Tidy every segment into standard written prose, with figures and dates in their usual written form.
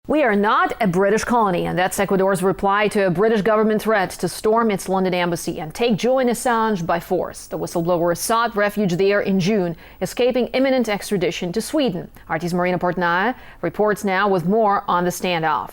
We are not a British colony, and that's Ecuador's reply to a British government threat to storm its London embassy and take Julian Assange by force. The whistleblower sought refuge there in June, escaping imminent extradition to Sweden. RT's Marina Portnaya reports now with more on the standoff.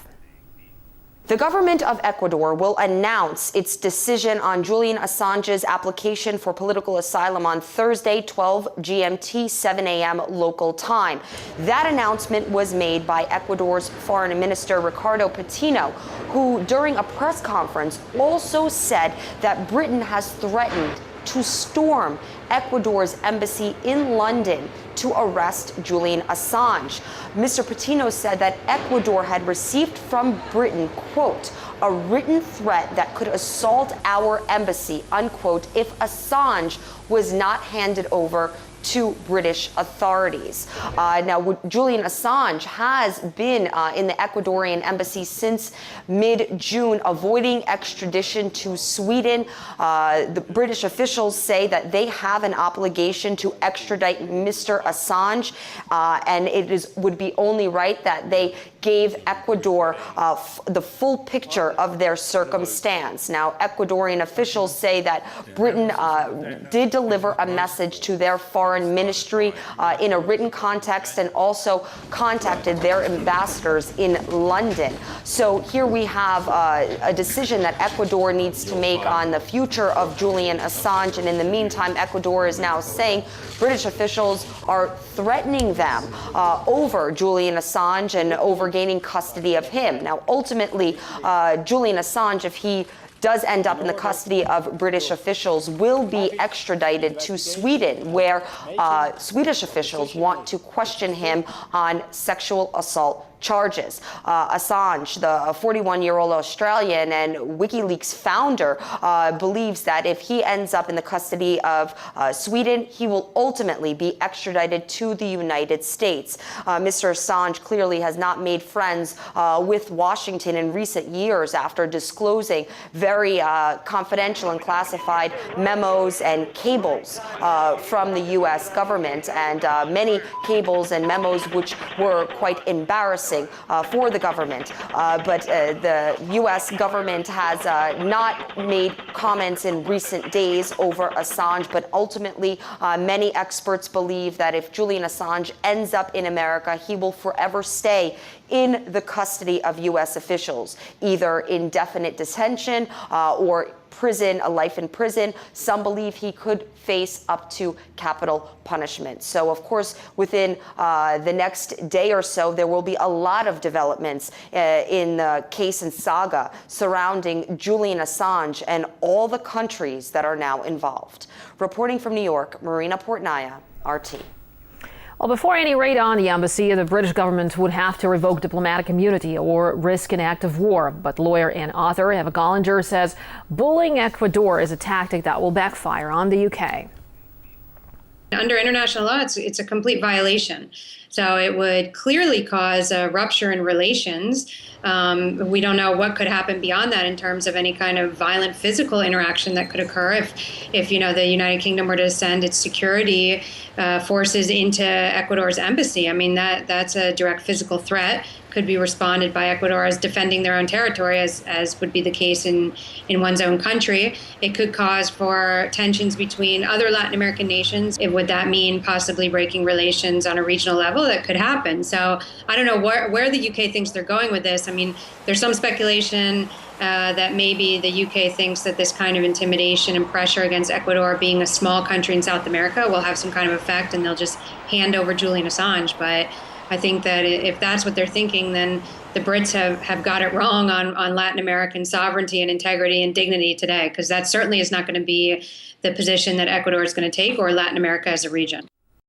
The government of Ecuador will announce its decision on Julian Assange's application for political asylum on Thursday, 12 GMT, 7 a.m. local time. That announcement was made by Ecuador's Foreign Minister Ricardo Patino, who during a press conference also said that Britain has threatened to storm Ecuador's embassy in London to arrest Julian Assange. Mr. Patino said that Ecuador had received from Britain, quote, a written threat that could assault our embassy, unquote, if Assange was not handed over to British authorities. Now, Julian Assange has been in the Ecuadorian embassy since mid-June, avoiding extradition to Sweden. The British officials say that they have an obligation to extradite Mr. Assange, and it would be only right that they gave Ecuador the full picture of their circumstance. Now, Ecuadorian officials say that Britain did deliver a message to their foreign ministry in a written context and also contacted their ambassadors in London. So here we have a decision that Ecuador needs to make on the future of Julian Assange. And in the meantime, Ecuador is now saying British officials are threatening them over Julian Assange and over gaining custody of him. Now, ultimately, Julian Assange, if he does end up in the custody of British officials, will be extradited to Sweden, where Swedish officials want to question him on sexual assault charges. Assange, the 41-year-old Australian and WikiLeaks founder, believes that if he ends up in the custody of Sweden, he will ultimately be extradited to the United States. Mr. Assange clearly has not made friends with Washington in recent years after disclosing very confidential and classified memos and cables from the U.S. government, and many cables and memos which were quite embarrassing for the government. But the U.S. government has not made comments in recent days over Assange, but ultimately many experts believe that if Julian Assange ends up in America, he will forever stay in the custody of U.S. officials, either indefinite detention or prison, a life in prison. Some believe he could face up to capital punishment. So, of course, within the next day or so, there will be a lot of developments in the case and saga surrounding Julian Assange and all the countries that are now involved. Reporting from New York, Marina Portnaya, RT. Well, before any raid on the embassy, the British government would have to revoke diplomatic immunity or risk an act of war. But lawyer and author Eva Gollinger says bullying Ecuador is a tactic that will backfire on the UK. Under international law, it's a complete violation. So it would clearly cause a rupture in relations. We don't know what could happen beyond that in terms of any kind of violent physical interaction that could occur if the United Kingdom were to send its security forces into Ecuador's embassy. I mean, that's a direct physical threat. Could be responded by Ecuador as defending their own territory, as would be the case in one's own country. It could cause for tensions between other Latin American nations. Would that mean possibly breaking relations on a regional level? That could happen. So I don't know where the UK thinks they're going with this. I mean, there's some speculation that maybe the UK thinks that this kind of intimidation and pressure against Ecuador, being a small country in South America, will have some kind of effect and they'll just hand over Julian Assange. But I think that if that's what they're thinking, then the Brits have got it wrong on Latin American sovereignty and integrity and dignity today, because that certainly is not going to be the position that Ecuador is going to take, or Latin America as a region.